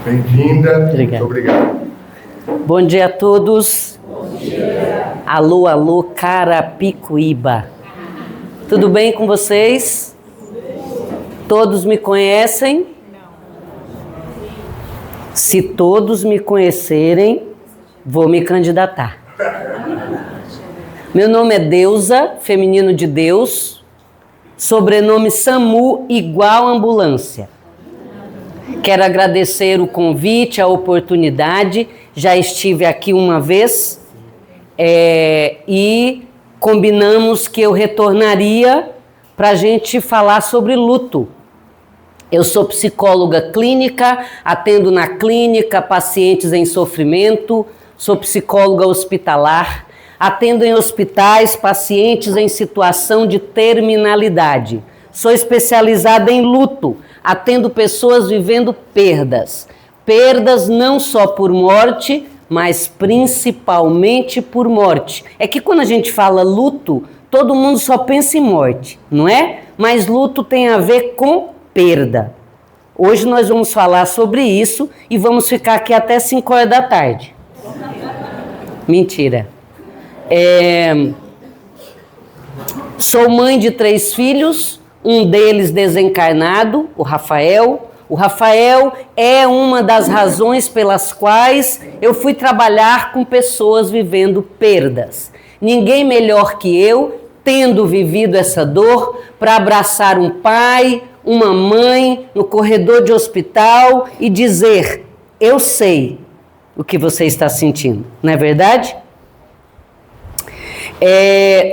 Bem-vinda. Muito obrigado. Bom dia a todos. Bom dia. Alô, alô, Carapicuíba. Tudo bem com vocês? Todos me conhecem? Não. Se todos me conhecerem, vou me candidatar. Meu nome é Deusa, feminino de Deus, sobrenome SAMU igual ambulância. Quero agradecer o convite, a oportunidade, já estive aqui uma vez e combinamos que eu retornaria para a gente falar sobre luto. Eu sou psicóloga clínica, atendo na clínica pacientes em sofrimento, sou psicóloga hospitalar, atendo em hospitais pacientes em situação de terminalidade. Sou especializada em luto, atendo pessoas vivendo perdas. Perdas não só por morte, mas principalmente por morte. É que quando a gente fala luto, todo mundo só pensa em morte, não é? Mas luto tem a ver com perda. Hoje nós vamos falar sobre isso e vamos ficar aqui até 5 horas da tarde. Mentira. Sou mãe de 3 filhos, um deles desencarnado, o Rafael. O Rafael é uma das razões pelas quais eu fui trabalhar com pessoas vivendo perdas. Ninguém melhor que eu, tendo vivido essa dor, para abraçar um pai, uma mãe no corredor de hospital e dizer: eu sei o que você está sentindo, não é verdade?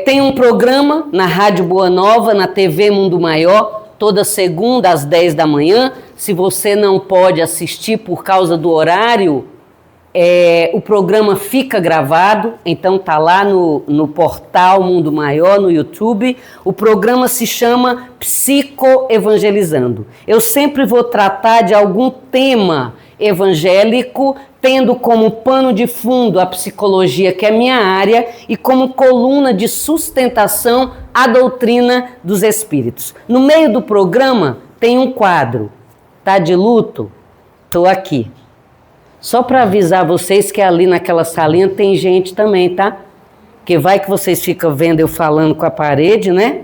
Tem um programa na Rádio Boa Nova, na TV Mundo Maior, toda segunda às 10 da manhã. Se você não pode assistir por causa do horário, o programa fica gravado, então tá lá no portal Mundo Maior, no YouTube. O programa se chama Psicoevangelizando. Eu sempre vou tratar de algum tema evangélico, tendo como pano de fundo a psicologia, que é minha área, e como coluna de sustentação a doutrina dos espíritos. No meio do programa tem um quadro. Tá de luto? Tô aqui. Só para avisar vocês que ali naquela salinha tem gente também, tá? Que vai que vocês ficam vendo eu falando com a parede, né?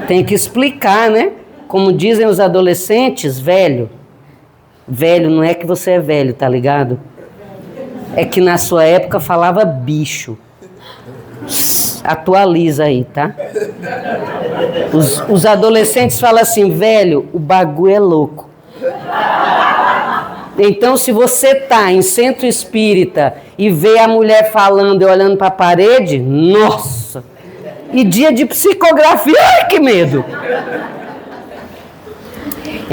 Tem que explicar, né? Como dizem os adolescentes, velho. Velho não é que você é velho, tá ligado? É que na sua época falava bicho. Atualiza aí, tá? Os adolescentes falam assim: velho, o bagulho é louco. Então, se você tá em centro espírita e vê a mulher falando e olhando para a parede, nossa! E dia de psicografia, ai que medo!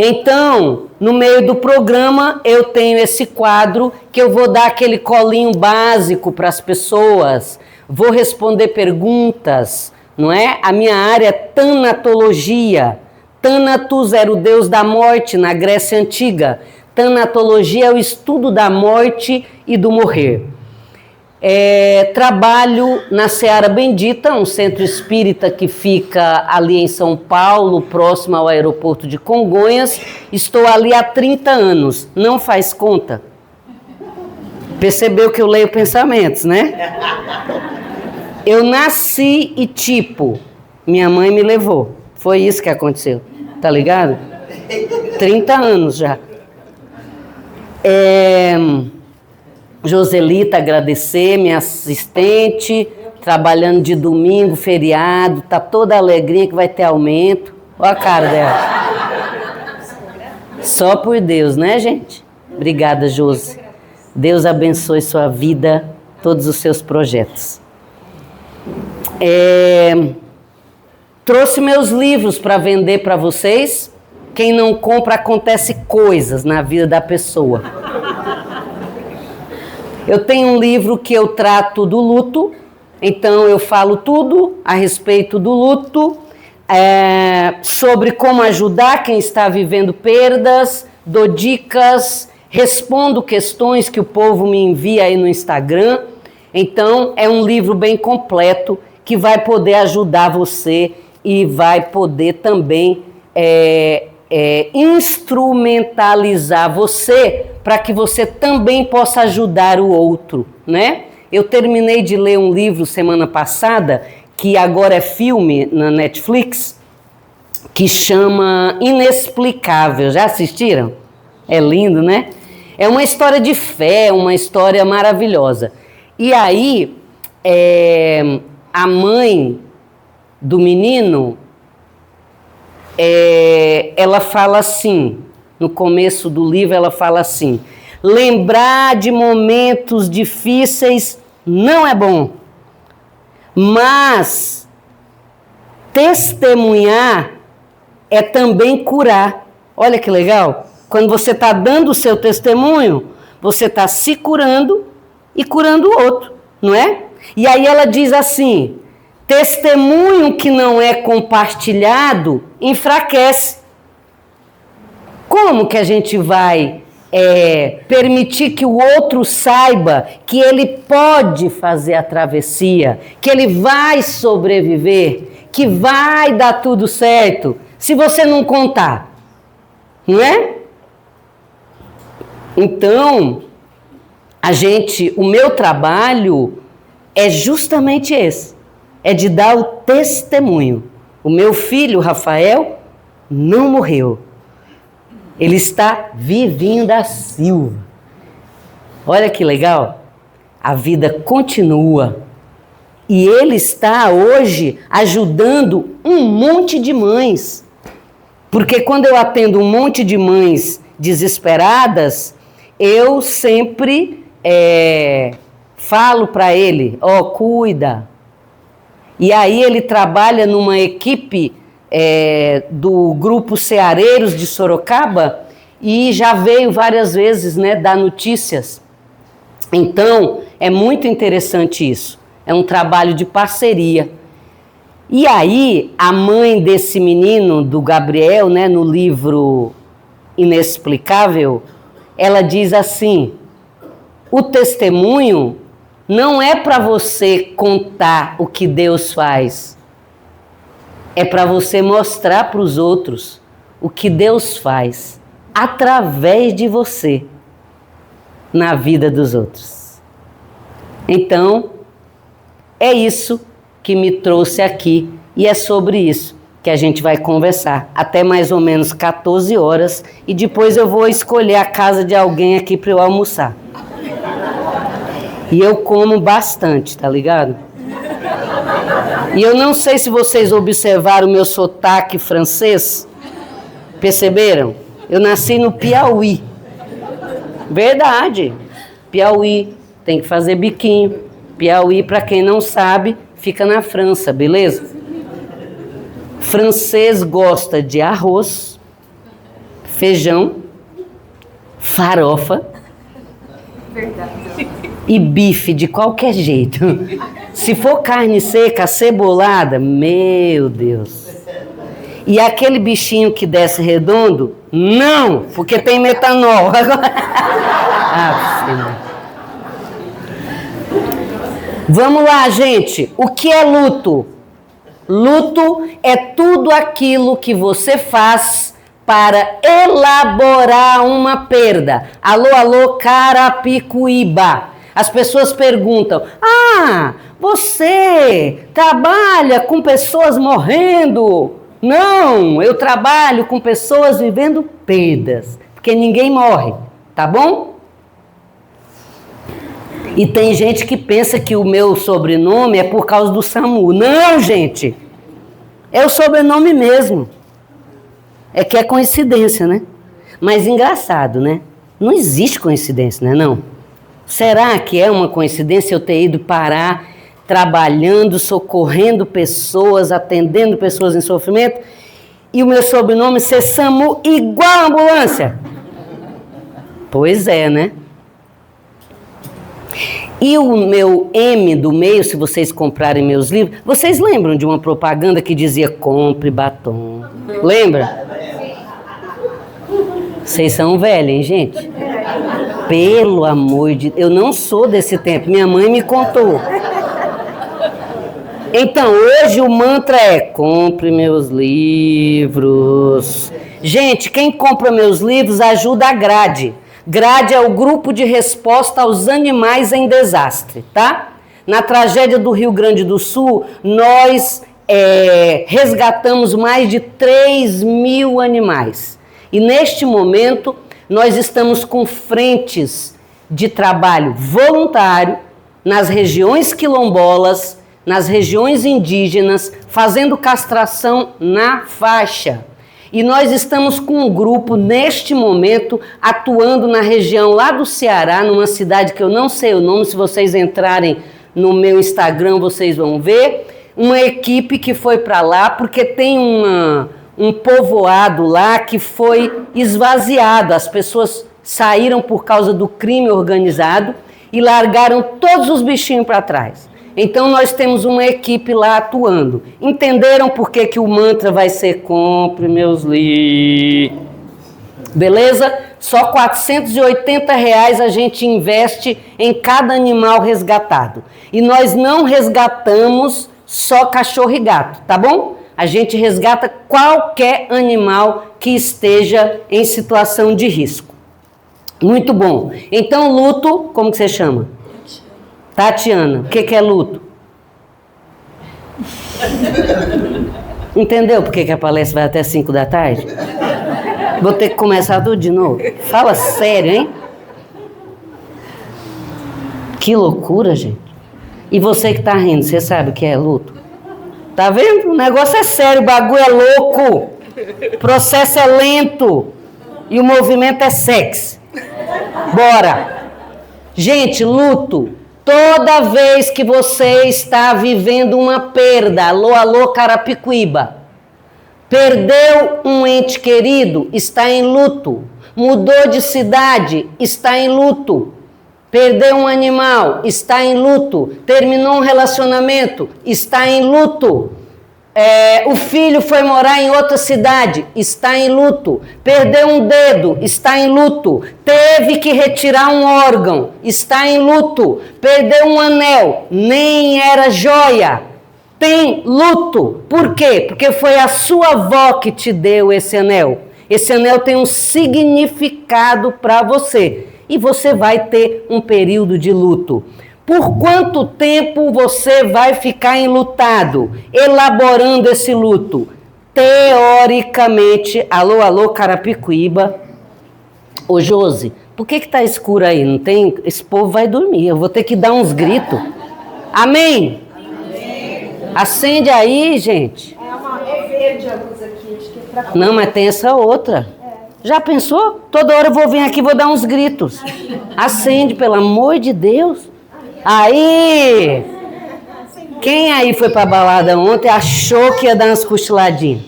Então, no meio do programa, eu tenho esse quadro que eu vou dar aquele colinho básico para as pessoas, vou responder perguntas, não é? A minha área é tanatologia. Thanatos era o deus da morte na Grécia Antiga. Tanatologia é o estudo da morte e do morrer. Trabalho na Seara Bendita, um centro espírita que fica ali em São Paulo, próximo ao aeroporto de Congonhas. Estou ali há 30 anos. Não faz conta? Percebeu que eu leio pensamentos, né? Eu nasci e minha mãe me levou. Foi isso que aconteceu. Tá ligado? 30 anos já. Joselita, agradecer, minha assistente, trabalhando de domingo, feriado, tá toda alegrinha que vai ter aumento. Olha a cara dela. Só por Deus, né, gente? Obrigada, Josi. Deus abençoe sua vida, todos os seus projetos. Trouxe meus livros para vender para vocês. Quem não compra, acontece coisas na vida da pessoa. Eu tenho um livro que eu trato do luto, então eu falo tudo a respeito do luto, sobre como ajudar quem está vivendo perdas, dou dicas, respondo questões que o povo me envia aí no Instagram. Então é um livro bem completo que vai poder ajudar você e vai poder também instrumentalizar você para que você também possa ajudar o outro, né? Eu terminei de ler um livro semana passada, que agora é filme na Netflix, que chama Inexplicável. Já assistiram? É lindo, né? É uma história de fé, uma história maravilhosa. E aí, a mãe do menino, ela fala assim, no começo do livro ela fala assim: lembrar de momentos difíceis não é bom, mas testemunhar é também curar. Olha que legal. Quando você está dando o seu testemunho, você está se curando e curando o outro, não é? E aí ela diz assim: testemunho que não é compartilhado enfraquece. Como que a gente vai permitir que o outro saiba que ele pode fazer a travessia, que ele vai sobreviver, que vai dar tudo certo, se você não contar? Não é? Então, o meu trabalho é justamente esse, é de dar o testemunho. O meu filho, Rafael, não morreu. Ele está vivinho da Silva. Olha que legal. A vida continua. E ele está hoje ajudando um monte de mães. Porque quando eu atendo um monte de mães desesperadas, eu sempre falo para ele: cuida. E aí ele trabalha numa equipe do Grupo Ceareiros de Sorocaba e já veio várias vezes, né, dar notícias. Então, é muito interessante isso. É um trabalho de parceria. E aí, a mãe desse menino, do Gabriel, né, no livro Inexplicável, ela diz assim: o testemunho não é para você contar o que Deus faz, é para você mostrar para os outros o que Deus faz através de você na vida dos outros. Então, é isso que me trouxe aqui e é sobre isso que a gente vai conversar até mais ou menos 14 horas e depois eu vou escolher a casa de alguém aqui para eu almoçar. E eu como bastante, tá ligado? E eu não sei se vocês observaram o meu sotaque francês. Perceberam? Eu nasci no Piauí. Verdade. Piauí. Tem que fazer biquinho. Piauí, para quem não sabe, fica na França, beleza? Francês gosta de arroz, feijão, farofa. Verdade. E bife de qualquer jeito. Se for carne seca, cebolada, meu Deus. E aquele bichinho que desce redondo, não, porque tem metanol. Vamos lá, gente. O que é luto? Luto é tudo aquilo que você faz para elaborar uma perda. Alô, alô, Carapicuíba. As pessoas perguntam: você trabalha com pessoas morrendo? Não, eu trabalho com pessoas vivendo perdas, porque ninguém morre, tá bom? E tem gente que pensa que o meu sobrenome é por causa do SAMU. Não, gente, é o sobrenome mesmo. É que é coincidência, né? Mas engraçado, né? Não existe coincidência, né? Não. Será que é uma coincidência eu ter ido parar trabalhando, socorrendo pessoas, atendendo pessoas em sofrimento e o meu sobrenome ser SAMU igual a ambulância? Pois é, né? E o meu M do meio, se vocês comprarem meus livros, vocês lembram de uma propaganda que dizia compre batom? Lembra? Vocês são velhos, hein, gente? Pelo amor de Deus, eu não sou desse tempo, minha mãe me contou. Então, hoje o mantra é: compre meus livros. Gente, quem compra meus livros ajuda a GRADE. GRADE é o grupo de resposta aos animais em desastre, tá? Na tragédia do Rio Grande do Sul, nós resgatamos mais de 3.000 animais. E neste momento, nós estamos com frentes de trabalho voluntário nas regiões quilombolas, nas regiões indígenas, fazendo castração na faixa. E nós estamos com um grupo, neste momento, atuando na região lá do Ceará, numa cidade que eu não sei o nome, se vocês entrarem no meu Instagram, vocês vão ver. Uma equipe que foi para lá, porque tem um povoado lá que foi esvaziado. As pessoas saíram por causa do crime organizado e largaram todos os bichinhos para trás. Então nós temos uma equipe lá atuando. Entenderam por que o mantra vai ser compre meus livros? Beleza? Só R$ 480 a gente investe em cada animal resgatado. E nós não resgatamos só cachorro e gato, tá bom? A gente resgata qualquer animal que esteja em situação de risco. Muito bom. Então, luto, como que você chama? Tatiana. O que é luto? Entendeu por que a palestra vai até 5 da tarde? Vou ter que começar tudo de novo. Fala sério, hein? Que loucura, gente. E você que tá rindo, você sabe o que é luto? Tá vendo? O negócio é sério, o bagulho é louco. O processo é lento. E o movimento é sexy. Bora! Gente, luto. Toda vez que você está vivendo uma perda, alô, alô, Carapicuíba. Perdeu um ente querido, está em luto. Mudou de cidade, está em luto. Perdeu um animal, está em luto. Terminou um relacionamento, está em luto. O filho foi morar em outra cidade, está em luto. Perdeu um dedo, está em luto. Teve que retirar um órgão, está em luto. Perdeu um anel, nem era joia. Tem luto. Por quê? Porque foi a sua avó que te deu esse anel. Esse anel tem um significado para você. E você vai ter um período de luto. Por quanto tempo você vai ficar enlutado, elaborando esse luto? Teoricamente, alô, alô, Carapicuíba. Ô, Josi, por que tá escuro aí? Não tem? Esse povo vai dormir, eu vou ter que dar uns gritos. Amém? Amém. Acende aí, gente. É verde a luz aqui, acho que é pra... Não, mas tem essa outra. Já pensou? Toda hora eu vou vir aqui e vou dar uns gritos. Acende, pelo amor de Deus. Aí! Quem aí foi pra balada ontem e achou que ia dar umas cochiladinhas?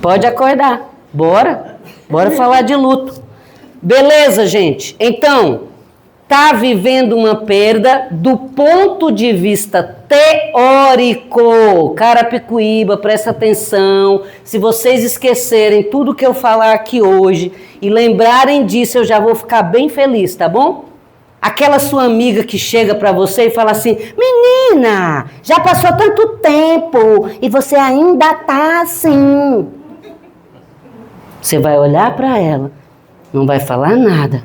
Pode acordar. Bora. Bora falar de luto. Beleza, gente? Então, tá vivendo uma perda do ponto de vista teórico. Carapicuíba, presta atenção. Se vocês esquecerem tudo que eu falar aqui hoje e lembrarem disso, eu já vou ficar bem feliz, tá bom? Aquela sua amiga que chega para você e fala assim: menina, já passou tanto tempo e você ainda tá assim. Você vai olhar para ela, não vai falar nada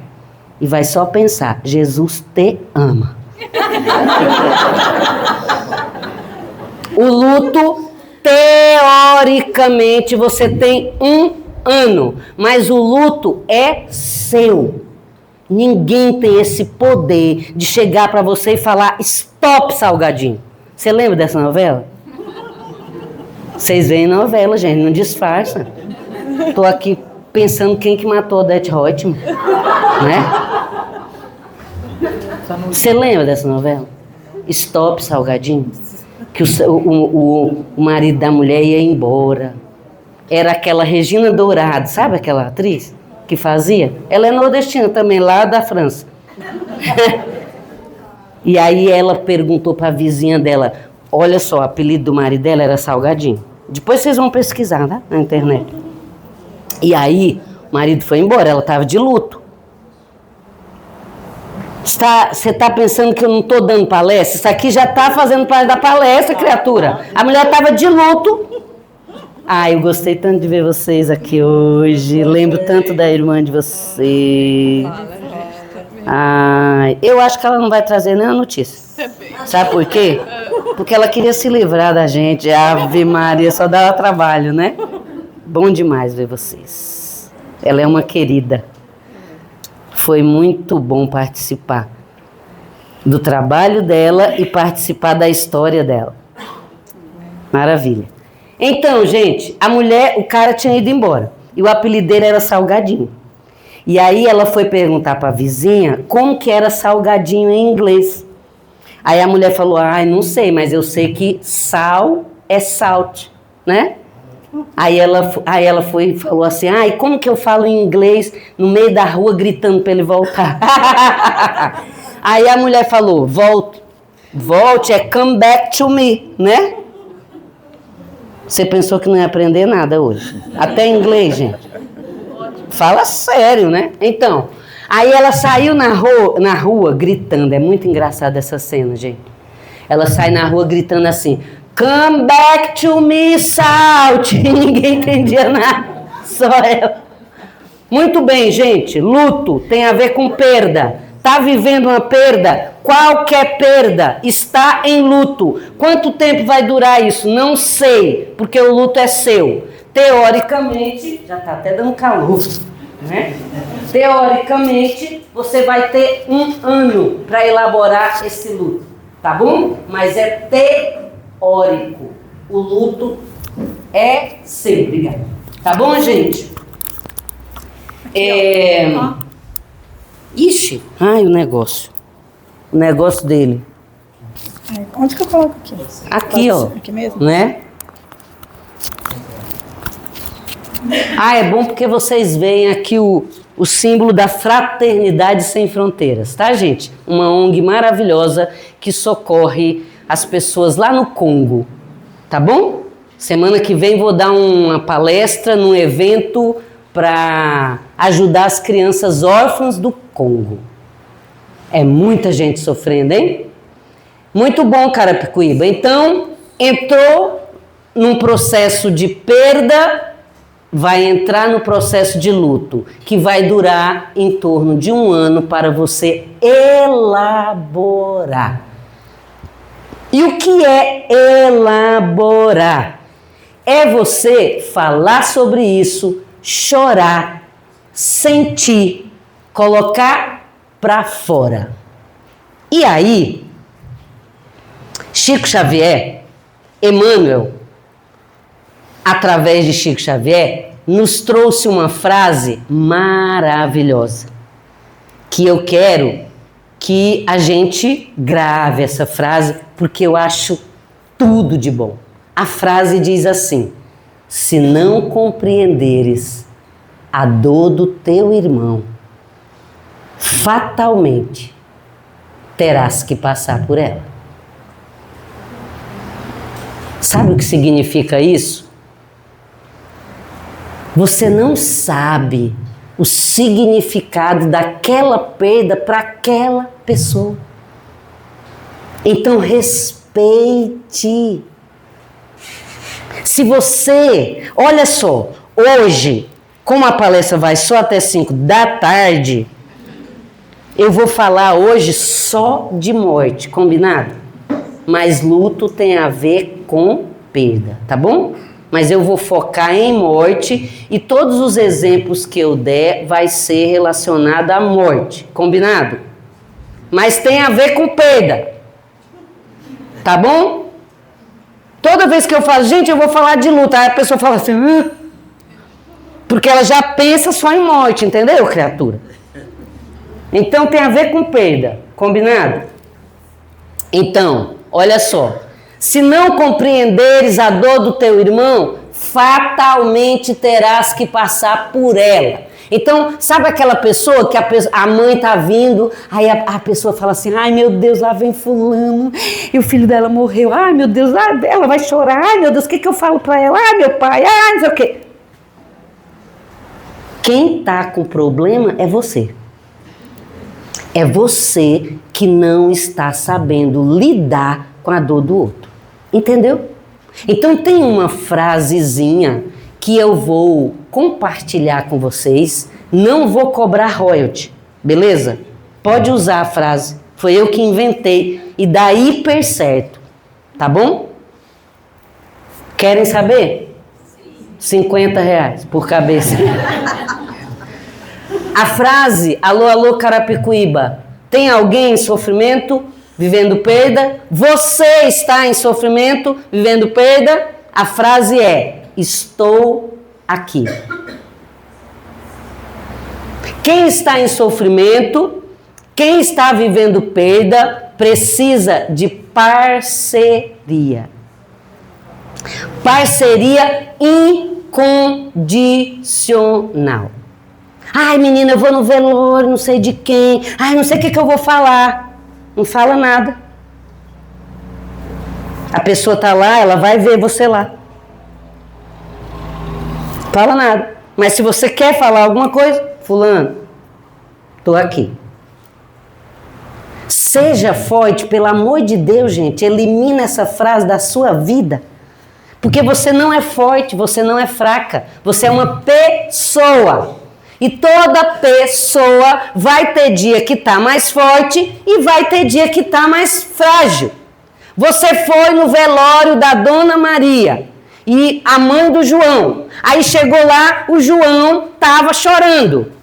e vai só pensar: Jesus te ama. O luto, teoricamente, você tem 1 ano, mas o luto é seu. Ninguém tem esse poder de chegar para você e falar: stop, salgadinho. Você lembra dessa novela? Vocês veem novela, gente, não disfarça. Tô aqui pensando quem que matou a Odete Roitman, né? Você lembra dessa novela? Stop, salgadinho. Que o marido da mulher ia embora. Era aquela Regina Dourado, sabe aquela atriz que fazia? Ela é nordestina também, lá da França. E aí ela perguntou para a vizinha dela: olha só, o apelido do marido dela era Salgadinho. Depois vocês vão pesquisar, né, na internet. E aí o marido foi embora, ela estava de luto. Você está pensando que eu não estou dando palestra? Isso aqui já está fazendo parte da palestra, criatura. A mulher estava de luto. Ai, eu gostei tanto de ver vocês aqui hoje. Lembro tanto da irmã de vocês. Ai, eu acho que ela não vai trazer nenhuma notícia. Sabe por quê? Porque ela queria se livrar da gente. Ave Maria, só dava trabalho, né? Bom demais ver vocês. Ela é uma querida. Foi muito bom participar do trabalho dela e participar da história dela. Maravilha. Então, gente, o cara tinha ido embora. E o apelido dele era Salgadinho. E aí ela foi perguntar para a vizinha como que era salgadinho em inglês. Aí a mulher falou, ai, não sei, mas eu sei que sal é salt, né? Aí ela foi e falou assim, ai, como que eu falo em inglês no meio da rua gritando para ele voltar? Aí a mulher falou, volte, é come back to me, né? Você pensou que não ia aprender nada hoje? Até inglês, gente. Fala sério, né? Então, aí ela saiu na rua gritando. É muito engraçada essa cena, gente. Ela sai na rua gritando assim, come back to me, Salt. E ninguém entendia nada, só ela. Muito bem, gente. Luto tem a ver com perda. Está vivendo uma perda? Qualquer perda está em luto. Quanto tempo vai durar isso? Não sei, porque o luto é seu. Teoricamente, já está até dando calor, né? Teoricamente, você vai ter 1 ano para elaborar esse luto, tá bom? Mas é teórico. O luto é seu, obrigada. Tá bom, gente? Ixi, ai, o negócio dele. Onde que eu coloco aqui? Aqui, ó. Aqui mesmo? Né? Ah, é bom porque vocês veem aqui o símbolo da Fraternidade Sem Fronteiras, tá, gente? Uma ONG maravilhosa que socorre as pessoas lá no Congo, tá bom? Semana que vem vou dar uma palestra num evento para ajudar as crianças órfãs do Congo. É muita gente sofrendo, hein? Muito bom, Carapicuíba. Então, entrou num processo de perda, vai entrar no processo de luto, que vai durar em torno de 1 ano para você elaborar. E o que é elaborar? É você falar sobre isso, chorar, sentir, colocar para fora. E aí, Chico Xavier, Emmanuel, através de Chico Xavier, nos trouxe uma frase maravilhosa, que eu quero que a gente grave essa frase, porque eu acho tudo de bom. A frase diz assim: se não compreenderes a dor do teu irmão, fatalmente terás que passar por ela. Sabe o que significa isso? Você não sabe o significado daquela perda para aquela pessoa. Então respeite. Se você, olha só, hoje, como a palestra vai só até 5 da tarde, eu vou falar hoje só de morte, combinado? Mas luto tem a ver com perda, tá bom? Mas eu vou focar em morte e todos os exemplos que eu der vai ser relacionado à morte, combinado? Mas tem a ver com perda, tá bom? Toda vez que eu falo, gente, eu vou falar de luto, aí a pessoa fala assim, porque ela já pensa só em morte, entendeu, criatura? Então tem a ver com perda, combinado? Então, olha só. Se não compreenderes a dor do teu irmão, fatalmente terás que passar por ela. Então, sabe aquela pessoa que a mãe tá vindo, aí a pessoa fala assim, ai meu Deus, lá vem fulano, e o filho dela morreu, ai meu Deus, ela vai chorar, ai meu Deus, o que eu falo pra ela? Ai meu pai, ai não sei o quê. Quem tá com problema é você. É você que não está sabendo lidar com a dor do outro. Entendeu? Então tem uma frasezinha que eu vou compartilhar com vocês. Não vou cobrar royalty, beleza? Pode usar a frase. Foi eu que inventei e dá hiper certo. Tá bom? Querem saber? R$50 por cabeça. A frase, alô, alô, Carapicuíba. Tem alguém em sofrimento, vivendo perda? Você está em sofrimento, vivendo perda? A frase é, estou aqui. Quem está em sofrimento, quem está vivendo perda, precisa de parceria. Parceria incondicional. Ai, menina, eu vou no velório, não sei de quem. Ai, não sei o que eu vou falar. Não fala nada. A pessoa está lá, ela vai ver você lá. Fala nada. Mas se você quer falar alguma coisa, fulano, estou aqui. Seja forte, pelo amor de Deus, gente. Elimina essa frase da sua vida. Porque você não é forte, você não é fraca. Você é uma pessoa. E toda pessoa vai ter dia que está mais forte e vai ter dia que está mais frágil. Você foi no velório da Dona Maria e a mãe do João. Aí chegou lá, o João estava chorando.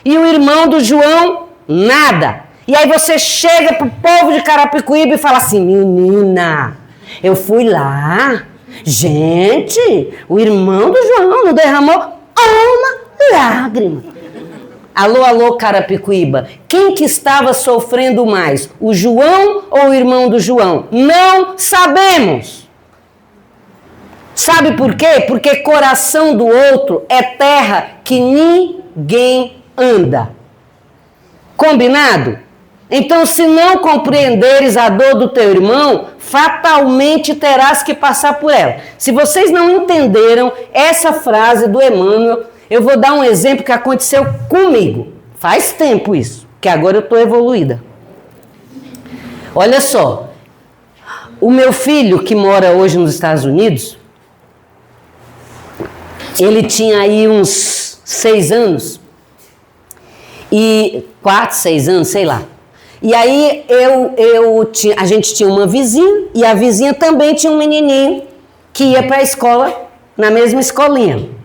E o irmão do João, nada. E aí você chega pro povo de Carapicuíba e fala assim, menina, eu fui lá, gente, o irmão do João não derramou uma lágrima. Alô, alô, Carapicuíba, quem que estava sofrendo mais, o João ou o irmão do João? Não sabemos. Sabe por quê? Porque coração do outro é terra que ninguém anda. Combinado? Então, se não compreenderes a dor do teu irmão, fatalmente terás que passar por ela. Se vocês não entenderam essa frase do Emmanuel, eu vou dar um exemplo que aconteceu comigo. Faz tempo isso, que agora eu estou evoluída. Olha só, o meu filho que mora hoje nos Estados Unidos, ele tinha aí uns 6 anos, e 4, 6 anos, sei lá. E aí a gente tinha uma vizinha, e a vizinha também tinha um menininho que ia para a escola, na mesma escolinha.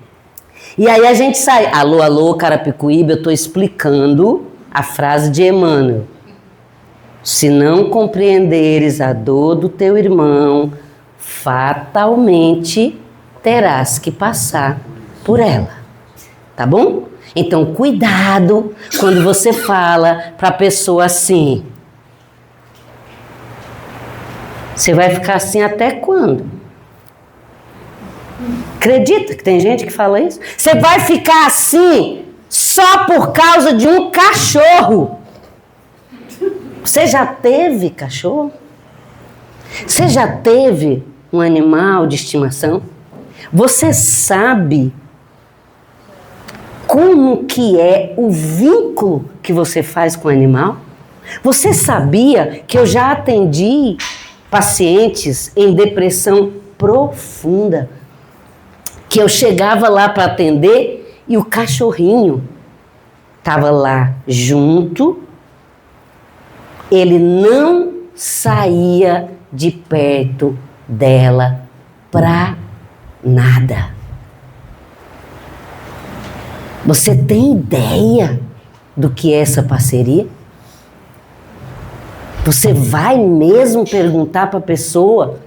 E aí a gente sai, alô, alô, Carapicuíba, eu estou explicando a frase de Emmanuel. Se não compreenderes a dor do teu irmão, fatalmente terás que passar por ela. Tá bom? Então, cuidado quando você fala para a pessoa assim. Você vai ficar assim até quando? Acredita que tem gente que fala isso? Você vai ficar assim só por causa de um cachorro. Você já teve cachorro? Você já teve um animal de estimação? Você sabe como que é o vínculo que você faz com o animal? Você sabia que eu já atendi pacientes em depressão profunda? Que eu chegava lá para atender e o cachorrinho estava lá junto, ele não saía de perto dela para nada. Você tem ideia do que é essa parceria? Você vai mesmo perguntar para a pessoa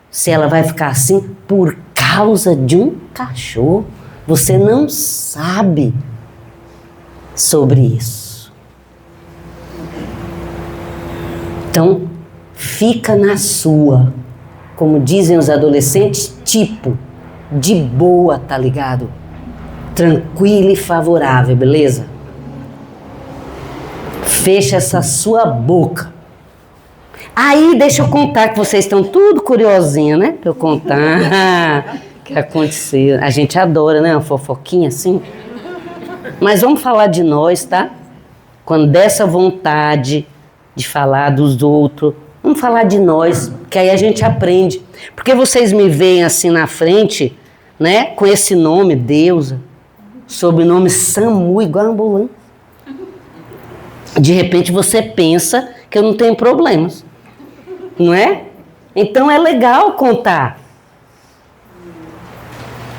se ela vai ficar assim por causa de um cachorro? Você não sabe sobre isso. Então, fica na sua, como dizem os adolescentes, tipo, de boa, tá ligado? Tranquila e favorável, beleza? Fecha essa sua boca. Aí, deixa eu contar, que vocês estão tudo curiosinhos, né? Pra eu contar o que aconteceu. A gente adora, né? Uma fofoquinha assim. Mas vamos falar de nós, tá? quando der essa vontade de falar dos outros, vamos falar de nós, que aí a gente aprende. Porque vocês me veem assim na frente, né, com esse nome, Deusa, sobrenome Samu, igual a ambulância. De repente você pensa que eu não tenho problemas, não é? Então é legal contar.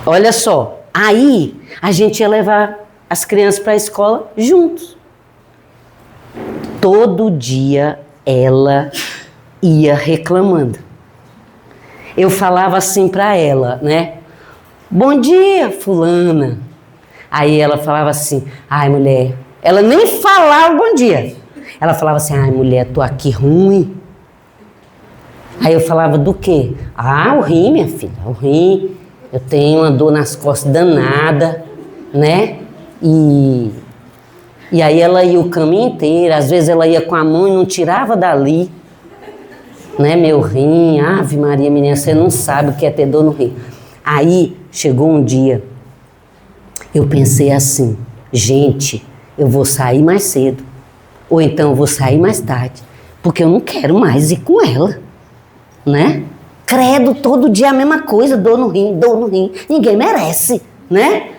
Olha só, aí a gente ia levar as crianças para a escola juntos. Todo dia ela ia reclamando. Eu falava assim para ela, né? Bom dia, fulana. Aí ela falava assim, ai mulher, ela nem falava bom dia. Ela falava assim, ai mulher, tô aqui ruim. Aí eu falava do quê? Ah, o rim, minha filha, o rim. Eu tenho uma dor nas costas danada, né? E aí ela ia o caminho inteiro, às vezes ela ia com a mão e não tirava dali. Né, meu rim, Ave Maria, menina, você não sabe o que é ter dor no rim. Aí chegou um dia, eu pensei assim, gente, eu vou sair mais cedo, ou então eu vou sair mais tarde, porque eu não quero mais ir com ela, né? Credo, todo dia a mesma coisa, dor no rim, ninguém merece, né?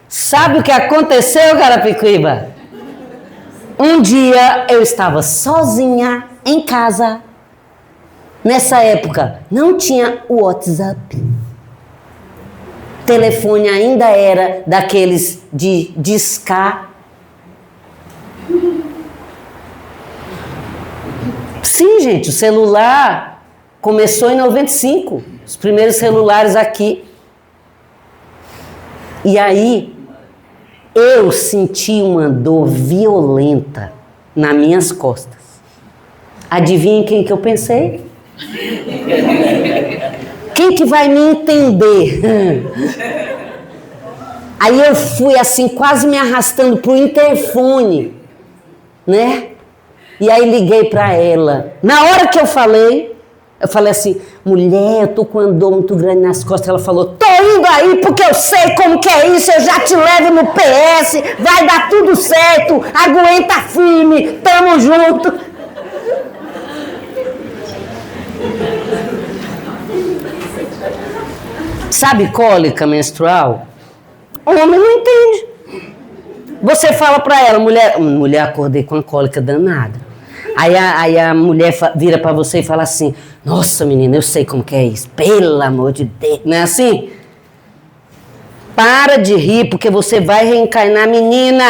Sabe o que aconteceu, Carapicuíba? Um dia eu estava sozinha em casa. Nessa época não tinha o WhatsApp. Telefone ainda era daqueles de discar. Sim, gente, o celular começou em 95. Os primeiros celulares aqui. E aí eu senti uma dor violenta nas minhas costas. Adivinha quem que eu pensei? Quem que vai me entender? Aí eu fui assim, quase me arrastando pro interfone, né? E aí liguei para ela. Na hora que eu falei assim, mulher, eu tô com uma dor muito grande nas costas. Ela falou, tô indo aí porque eu sei como que é isso, eu já te levo no PS, vai dar tudo certo, aguenta firme, tamo junto. Sabe cólica menstrual? O homem não entende. Você fala pra ela, mulher, acordei com uma cólica danada. Aí a mulher vira pra você e fala assim, nossa menina, eu sei como que é isso, pelo amor de Deus, não é assim? Para de rir, porque você vai reencarnar, menina.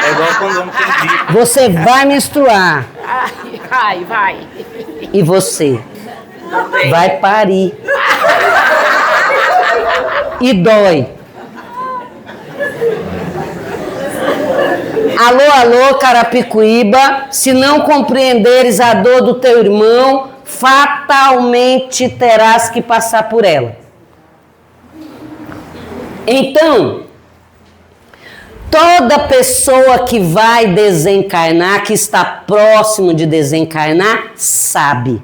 É igual quando o homem tem gripe. Você vai menstruar. Vai. E você vai parir. E dói. Alô, Carapicuíba, se não compreenderes a dor do teu irmão, fatalmente terás que passar por ela. Então, toda pessoa que vai desencarnar, que está próximo de desencarnar, sabe.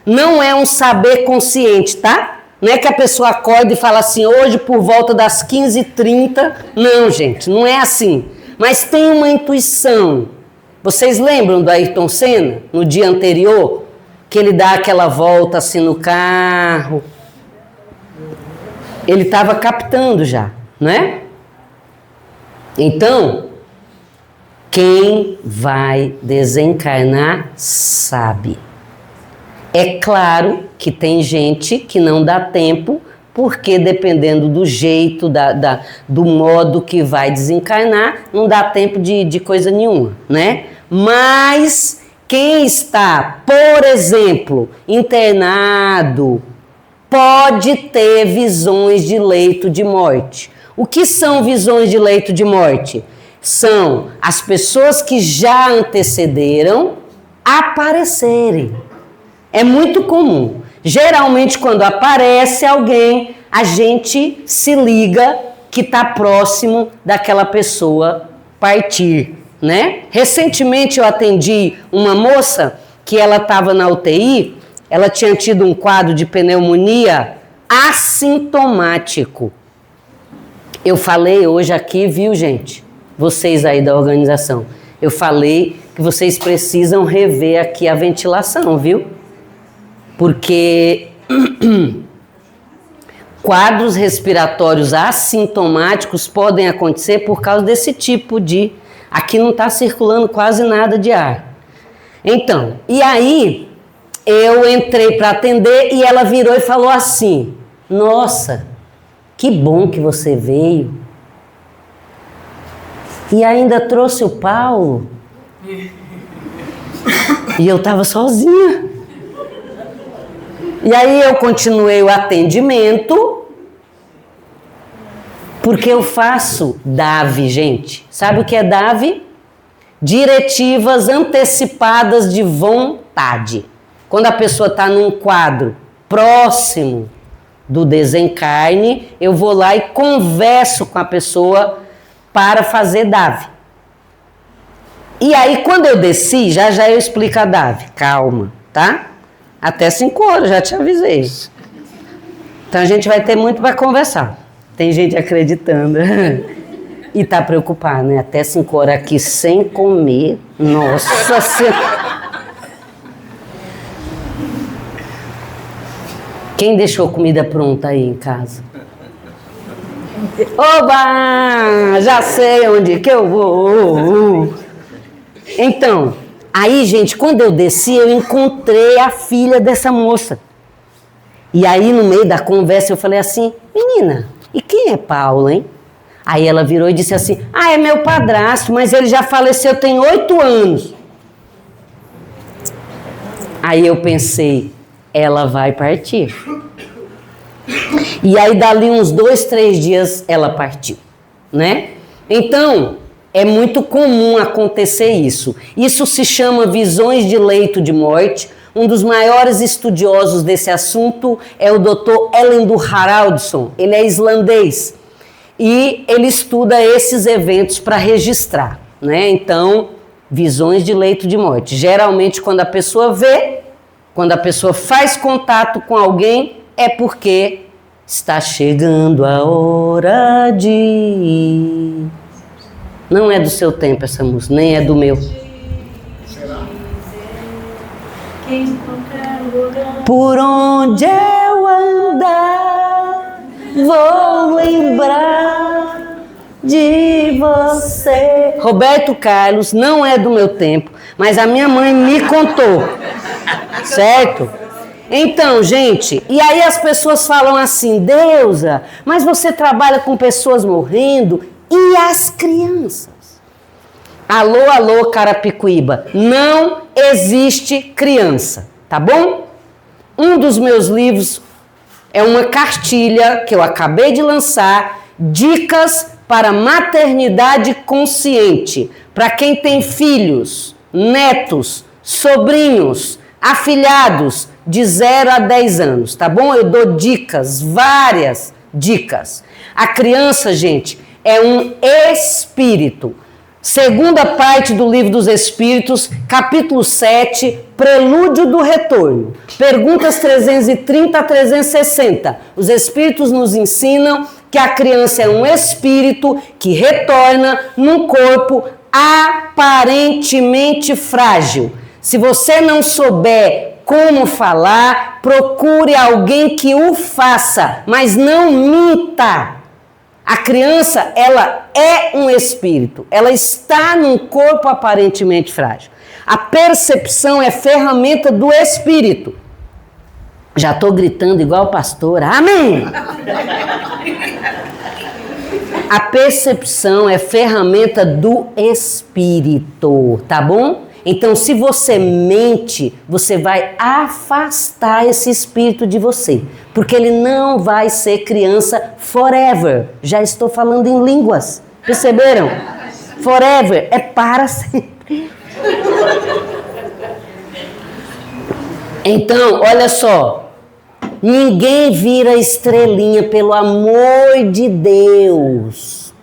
Não é um saber consciente, tá? Não é que a pessoa acorda e fala assim, hoje por volta das 15h30. Não, gente, não é assim. Mas tem uma intuição. Vocês lembram do Ayrton Senna, no dia anterior? Que ele dá aquela volta assim no carro. Ele estava captando já, não é? Então, quem vai desencarnar sabe. É claro que tem gente que não dá tempo, porque dependendo do jeito, do modo que vai desencarnar, não dá tempo de coisa nenhuma, né? Mas quem está, por exemplo, internado, pode ter visões de leito de morte. O que são visões de leito de morte? São as pessoas que já antecederam aparecerem. É muito comum. Geralmente, quando aparece alguém, a gente se liga que está próximo daquela pessoa partir, né? Recentemente eu atendi uma moça que ela estava na UTI, ela tinha tido um quadro de pneumonia assintomático. Eu falei hoje aqui, viu, gente? vocês aí da organização, eu falei que vocês precisam rever aqui a ventilação, viu? Porque quadros respiratórios assintomáticos podem acontecer por causa desse tipo de... Aqui não está circulando quase nada de ar. Então, e aí eu entrei para atender e ela virou e falou assim: nossa, que bom que você veio. E ainda trouxe o Paulo. E eu estava sozinha. E aí eu continuei o atendimento, porque eu faço DAV, gente. Sabe o que é DAV? Diretivas antecipadas de vontade. Quando a pessoa está num quadro próximo do desencarne, eu vou lá e converso com a pessoa para fazer DAV. E aí, quando eu desci, já eu explico a DAV. Calma, tá? Até 5 horas, já te avisei. Então a gente vai ter muito para conversar. Tem gente acreditando. E tá preocupado, né? Até 5 horas aqui sem comer. Nossa Senhora. Quem deixou comida pronta aí em casa? Oba! Já sei onde que eu vou. Então, aí, gente, quando eu desci, eu encontrei a filha dessa moça. E aí, no meio da conversa, eu falei assim: menina, e quem é Paulo, hein? Aí ela virou e disse assim: ah, é meu padrasto, mas ele já faleceu tem 8 anos. Aí eu pensei, ela vai partir. E aí, dali uns 2, 3 dias, ela partiu, né? Então, é muito comum acontecer isso. Isso se chama visões de leito de morte. Um dos maiores estudiosos desse assunto é o Dr. Ellendur Haraldsson. Ele é islandês. E ele estuda esses eventos para registrar, né? Então, visões de leito de morte. Geralmente, quando a pessoa vê, quando a pessoa faz contato com alguém, é porque está chegando a hora de ir. Não é do seu tempo essa música, nem é do meu. Por onde eu andar, vou lembrar de você. Roberto Carlos não é do meu tempo, mas a minha mãe me contou, certo? Então, gente, e aí as pessoas falam assim: Deusa, mas você trabalha com pessoas morrendo e as crianças? Alô, alô, Carapicuíba, não existe criança, tá bom? Um dos meus livros é uma cartilha que eu acabei de lançar, Dicas para Maternidade Consciente, para quem tem filhos, netos, sobrinhos, afilhados de 0 a 10 anos, tá bom? Eu dou dicas, várias dicas. A criança, gente, é um espírito. Segunda parte do Livro dos Espíritos, capítulo 7, Prelúdio do Retorno. Perguntas 330 a 360. Os Espíritos nos ensinam que a criança é um espírito que retorna num corpo aparentemente frágil. Se você não souber como falar, procure alguém que o faça, mas não minta. A criança, ela é um espírito, ela está num corpo aparentemente frágil. A percepção é ferramenta do espírito. Já estou gritando igual pastora, amém! A percepção é ferramenta do espírito, tá bom? Então, se você mente, você vai afastar esse espírito de você, porque ele não vai ser criança forever. Já estou falando em línguas, perceberam? Forever é para sempre. Então, olha só, ninguém vira estrelinha, pelo amor de Deus.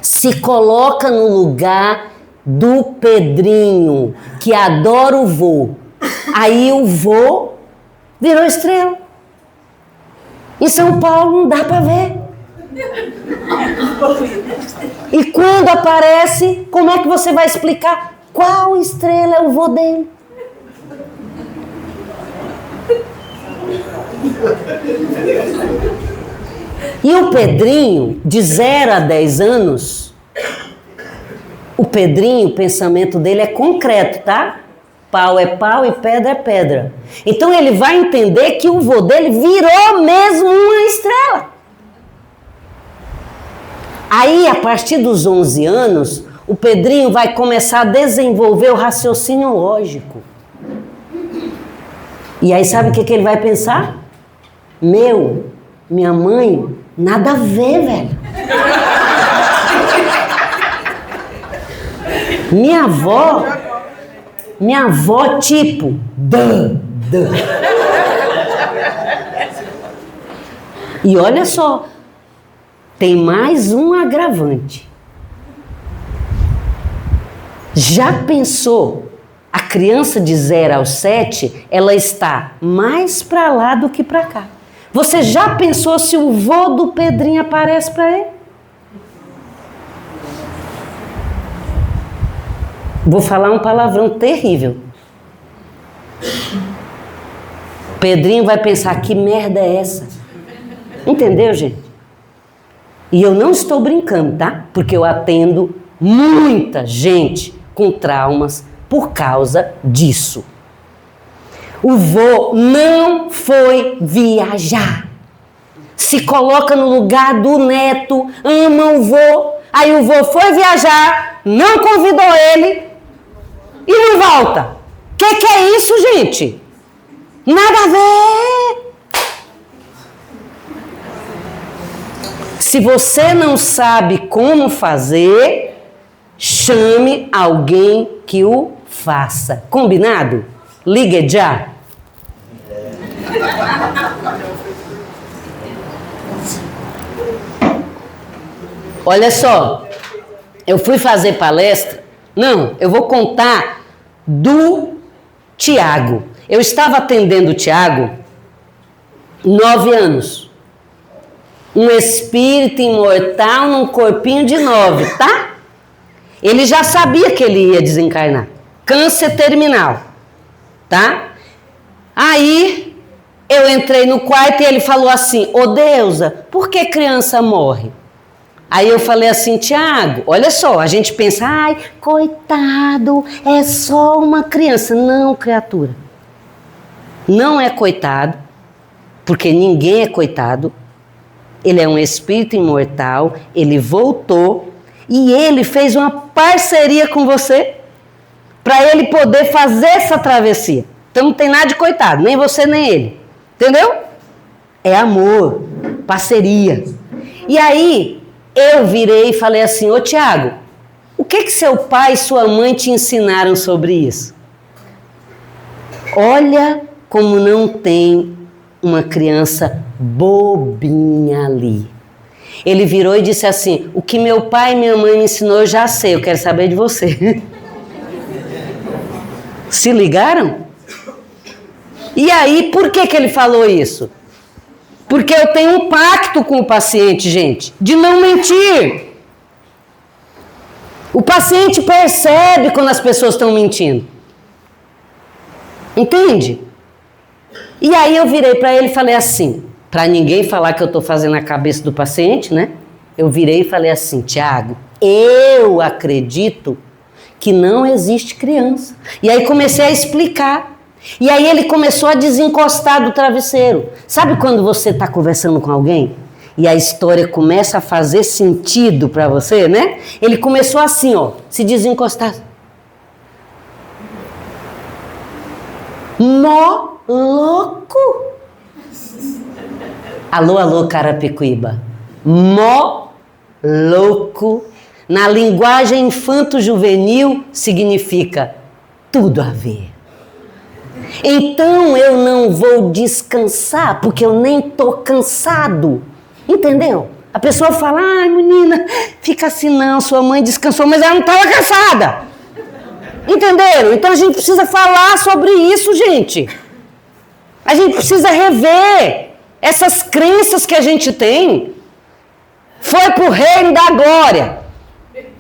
Se coloca no lugar do Pedrinho, que adora o vô. Aí o vô virou estrela. Em São Paulo não dá para ver. E quando aparece, como é que você vai explicar qual estrela é o vô dele? E o Pedrinho, de 0 a 10 anos, o Pedrinho, o pensamento dele é concreto, tá? Pau é pau e pedra é pedra. Então ele vai entender que o vô dele virou mesmo uma estrela. Aí, a partir dos 11 anos, o Pedrinho vai começar a desenvolver o raciocínio lógico. E aí sabe o que ele vai pensar? Minha mãe, nada a ver, velho. Minha avó, tipo, E olha só, tem mais um agravante. Já pensou? A criança de 0 aos 7, ela está mais para lá do que para cá. Você já pensou se o vô do Pedrinho aparece para ele? Vou falar um palavrão terrível. Pedrinho vai pensar, que merda é essa? Entendeu, gente? E eu não estou brincando, tá? Porque eu atendo muita gente com traumas por causa disso. O vô não foi viajar. Se coloca no lugar do neto, ama o vô. Aí o vô foi viajar, não convidou ele e não volta. Que é isso, gente? Nada a ver. Se você não sabe como fazer, chame alguém que o faça. Combinado? Ligue já. Olha só, eu fui fazer palestra. Não, eu vou contar do Tiago. Eu estava atendendo o Tiago 9 anos. Um espírito imortal num corpinho de 9, tá? Ele já sabia que ele ia desencarnar. Câncer terminal, tá? Aí, eu entrei no quarto e ele falou assim, ô Deusa, por que criança morre? Aí eu falei assim, Tiago, olha só, a gente pensa, ai, coitado, é só uma criança. Não, criatura. Não é coitado, porque ninguém é coitado. Ele é um espírito imortal, ele voltou e ele fez uma parceria com você para ele poder fazer essa travessia. Então não tem nada de coitado, nem você nem ele. Entendeu? É amor, parceria. E aí eu virei e falei assim, ô Tiago, o que seu pai e sua mãe te ensinaram sobre isso? Olha como não tem uma criança bobinha ali. Ele virou e disse assim, o que meu pai e minha mãe me ensinou eu já sei, eu quero saber de você. Se ligaram? E aí, por que ele falou isso? Porque eu tenho um pacto com o paciente, gente, de não mentir. O paciente percebe quando as pessoas estão mentindo. Entende? E aí eu virei para ele e falei assim, para ninguém falar que eu estou fazendo a cabeça do paciente, né? Eu virei e falei assim, Tiago, eu acredito que não existe criança. E aí comecei a explicar. E aí ele começou a desencostar do travesseiro. Sabe quando você está conversando com alguém e a história começa a fazer sentido para você, né? Ele começou assim, ó, se desencostar. Mó louco. Alô, alô, Carapicuíba. Mó louco. Na linguagem infanto-juvenil significa tudo a ver. Então eu não vou descansar, porque eu nem tô cansado. Entendeu? A pessoa fala, ai menina, fica assim não, sua mãe descansou, mas ela não estava cansada. Entenderam? Então a gente precisa falar sobre isso, gente. A gente precisa rever essas crenças que a gente tem. foi pro reino da glória.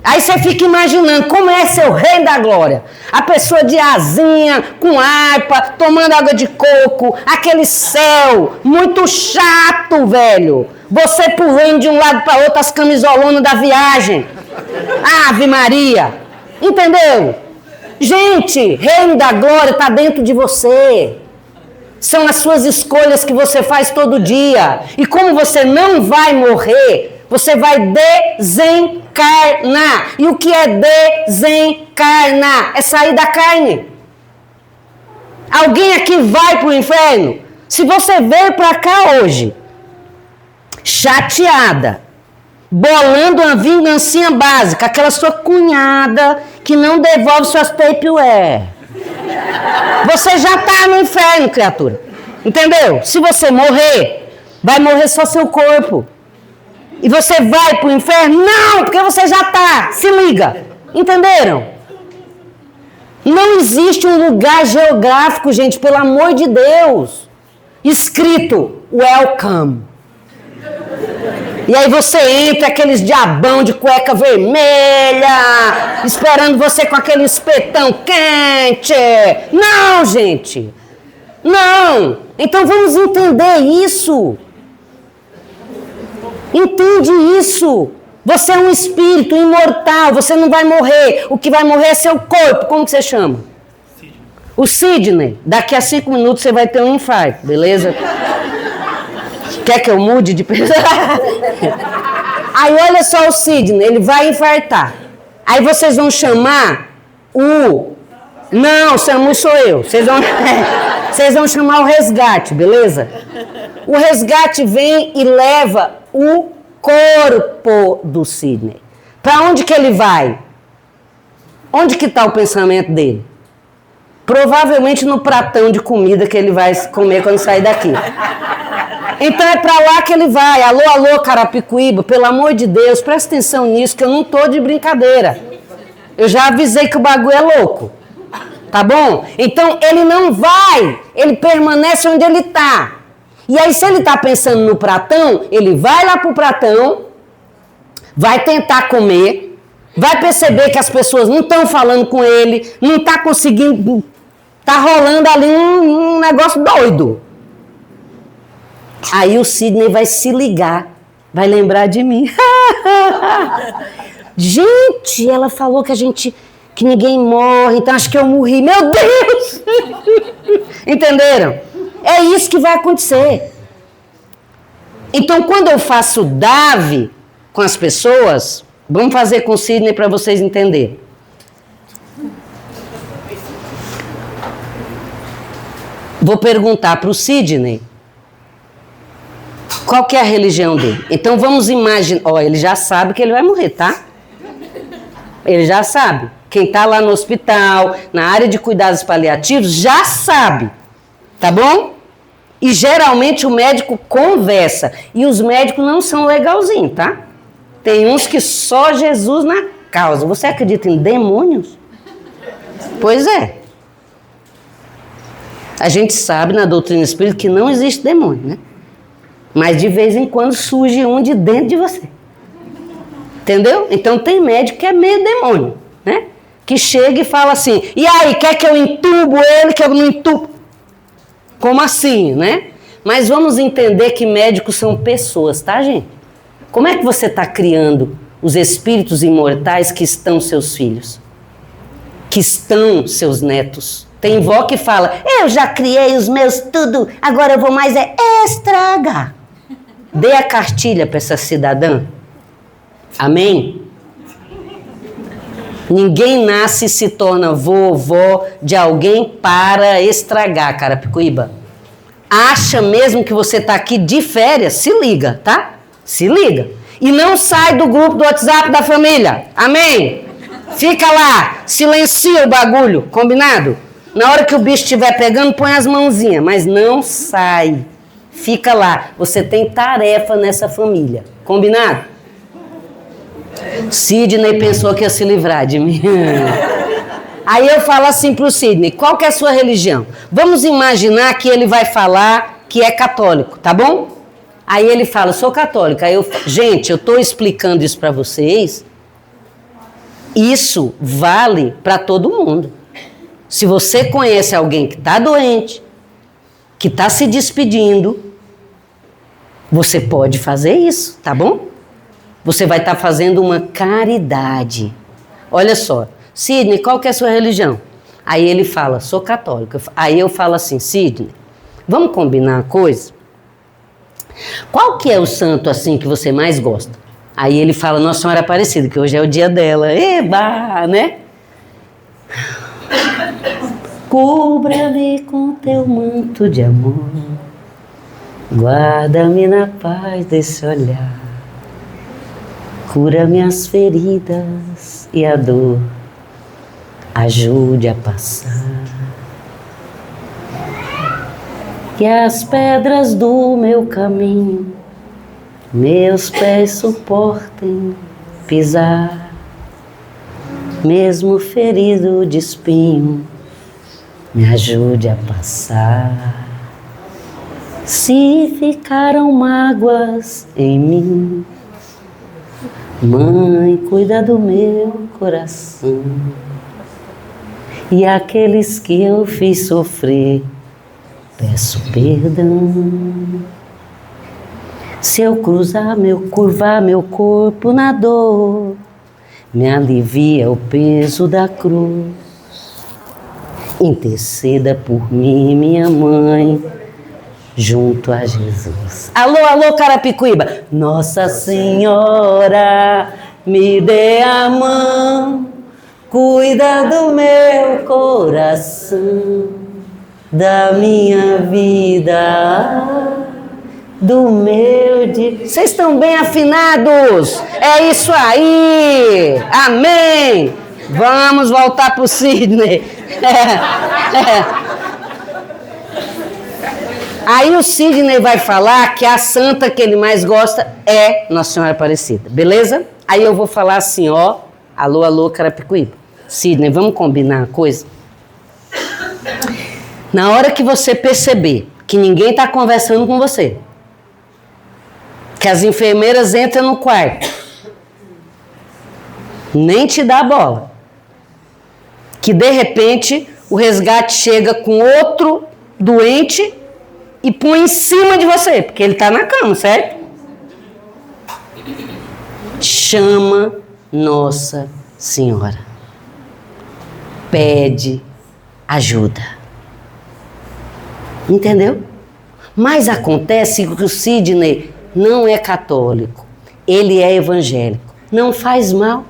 Aí você fica imaginando como é ser o reino da glória. A pessoa de asinha, com harpa, tomando água de coco, aquele céu muito chato, velho. Você pulando de um lado para outro as camisolonas da viagem. Ave Maria. Entendeu? Gente, reino da glória está dentro de você. São as suas escolhas que você faz todo dia. E como você não vai morrer, você vai desencarnar. E o que é desencarnar? É sair da carne. Alguém aqui vai para o inferno? Se você veio para cá hoje, chateada, bolando uma vingancinha básica, aquela sua cunhada que não devolve suas Tupperware. Você já está no inferno, criatura. Entendeu? Se você morrer, vai morrer só seu corpo. E você vai para o inferno? Não, porque você já está. Se liga. Entenderam? Não existe um lugar geográfico, gente, pelo amor de Deus, escrito welcome. E aí você entra, aqueles diabão de cueca vermelha, esperando você com aquele espetão quente. Não, gente. Não. Então vamos entender isso. Entende isso. Você é um espírito imortal, você não vai morrer. O que vai morrer é seu corpo. Como que você chama? Sidney. O Sidney. Daqui a 5 minutos você vai ter um infarto, beleza? Quer que eu mude de pessoa? Aí olha só o Sidney, ele vai infartar. Aí vocês vão chamar o... Não, SAMU sou eu. Vocês vão chamar o resgate, beleza? O resgate vem e leva o corpo do Sidney. Para onde que ele vai? Onde que está o pensamento dele? Provavelmente no pratão de comida que ele vai comer quando sair daqui. Então é pra lá que ele vai. Alô, alô, Carapicuíba, pelo amor de Deus, presta atenção nisso, que eu não tô de brincadeira. Eu já avisei que o bagulho é louco. Tá bom? Então ele não vai, ele permanece onde ele tá. E aí se ele tá pensando no pratão, ele vai lá pro pratão, vai tentar comer, vai perceber que as pessoas não estão falando com ele, não tá conseguindo, tá rolando ali um negócio doido. Aí o Sidney vai se ligar, vai lembrar de mim. Gente, ela falou que ninguém morre, então acho que eu morri. Meu Deus! Entenderam? É isso que vai acontecer. Então, quando eu faço DAV com as pessoas, vamos fazer com o Sidney para vocês entenderem. Vou perguntar para o Sidney qual que é a religião dele. Então vamos imaginar, ele já sabe que ele vai morrer, tá? Ele já sabe. Quem está lá no hospital, na área de cuidados paliativos, já sabe, tá bom? E geralmente o médico conversa. E os médicos não são legalzinhos, tá? Tem uns que só Jesus na causa. Você acredita em demônios? Pois é. A gente sabe na doutrina espírita que não existe demônio, né? Mas de vez em quando surge um de dentro de você. Entendeu? Então tem médico que é meio demônio, né? Que chega e fala assim, e aí, quer que eu entubo ele, que eu não entubo? Como assim, né? Mas vamos entender que médicos são pessoas, tá, gente? Como é que você está criando os espíritos imortais que estão seus filhos? Que estão seus netos? Tem vó que fala, eu já criei os meus tudo, agora eu vou mais estragar. Dê a cartilha para essa cidadã. Amém? Ninguém nasce e se torna vovó de alguém para estragar, Carapicuíba. Acha mesmo que você está aqui de férias? Se liga, tá? Se liga. E não sai do grupo do WhatsApp da família. Amém? Fica lá, silencia o bagulho, combinado? Na hora que o bicho estiver pegando, põe as mãozinhas, mas não sai. Fica lá. Você tem tarefa nessa família. Combinado? Sidney pensou que ia se livrar de mim. Aí eu falo assim pro Sidney, qual que é a sua religião? Vamos imaginar que ele vai falar que é católico, tá bom? Aí ele fala, sou católico. Aí gente, eu estou explicando isso para vocês. Isso vale para todo mundo. Se você conhece alguém que está doente, que está se despedindo, você pode fazer isso, tá bom? Você vai estar fazendo uma caridade. Olha só, Sidney, qual que é a sua religião? Aí ele fala, sou católico. Aí eu falo assim, Sidney, vamos combinar uma coisa? Qual que é o santo assim que você mais gosta? Aí ele fala, Nossa Senhora Aparecida, que hoje é o dia dela. Eba, né? Cubra-me com teu manto de amor, guarda-me na paz desse olhar, cura minhas feridas e a dor, ajude a passar. Que as pedras do meu caminho meus pés suportem pisar, mesmo ferido de espinho, me ajude a passar. Se ficaram mágoas em mim, Mãe, cuida do meu coração. E aqueles que eu fiz sofrer, peço perdão. Se eu curvar meu corpo na dor, me alivia o peso da cruz. Interceda por mim, minha mãe, junto a Jesus. Alô, alô, Carapicuíba. Nossa Senhora, me dê a mão, cuida do meu coração, da minha vida, do meu dia. Vocês estão bem afinados? É isso aí! Amém! Vamos voltar para o Sidney. Aí o Sidney vai falar que a santa que ele mais gosta é Nossa Senhora Aparecida, beleza? Aí eu vou falar assim, ó, alô, alô, Carapicuíba. Sidney, vamos combinar uma coisa? Na hora que você perceber que ninguém está conversando com você, que as enfermeiras entram no quarto, nem te dá bola, que de repente o resgate chega com outro doente e põe em cima de você, porque ele está na cama, certo? Chama Nossa Senhora. Pede ajuda. Entendeu? Mas acontece que o Sidney não é católico, ele é evangélico. Não faz mal.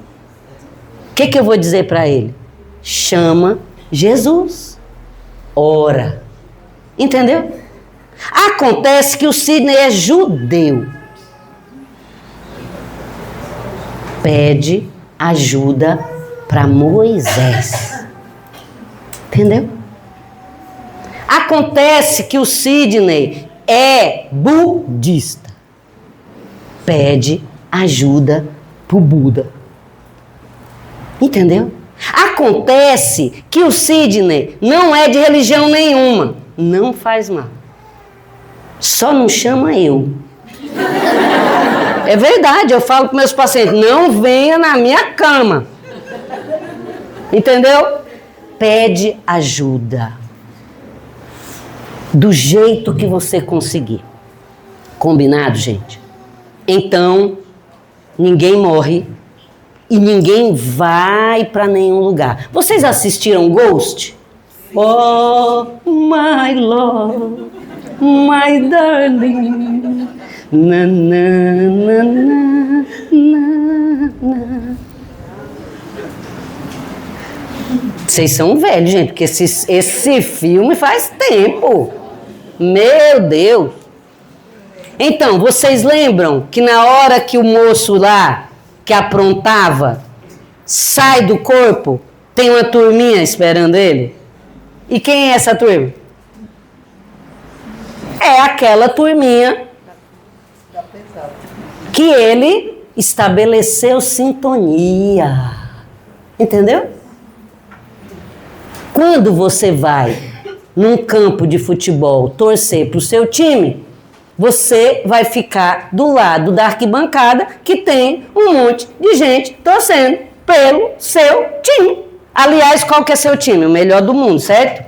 O que eu vou dizer para ele? Chama Jesus. Ora. Entendeu? Acontece que o Sidney é judeu. Pede ajuda para Moisés. Entendeu? Acontece que o Sidney é budista. Pede ajuda para o Buda. Entendeu? Acontece que o Sidney não é de religião nenhuma. Não faz mal. Só não chama eu. É verdade, eu falo para meus pacientes, não venha na minha cama. Entendeu? Pede ajuda. Do jeito que você conseguir. Combinado, gente? Então, ninguém morre e ninguém vai para nenhum lugar. Vocês assistiram Ghost? Oh, my love, my darling. Na, na, na, na, na, na. Vocês são velhos, gente, porque esse filme faz tempo. Meu Deus. Então, vocês lembram que na hora que o moço lá, que aprontava, sai do corpo, tem uma turminha esperando ele? E quem é essa turma? É aquela turminha que ele estabeleceu sintonia. Entendeu? Quando você vai num campo de futebol torcer para o seu time, você vai ficar do lado da arquibancada que tem um monte de gente torcendo pelo seu time. Aliás, qual que é seu time? O melhor do mundo, certo?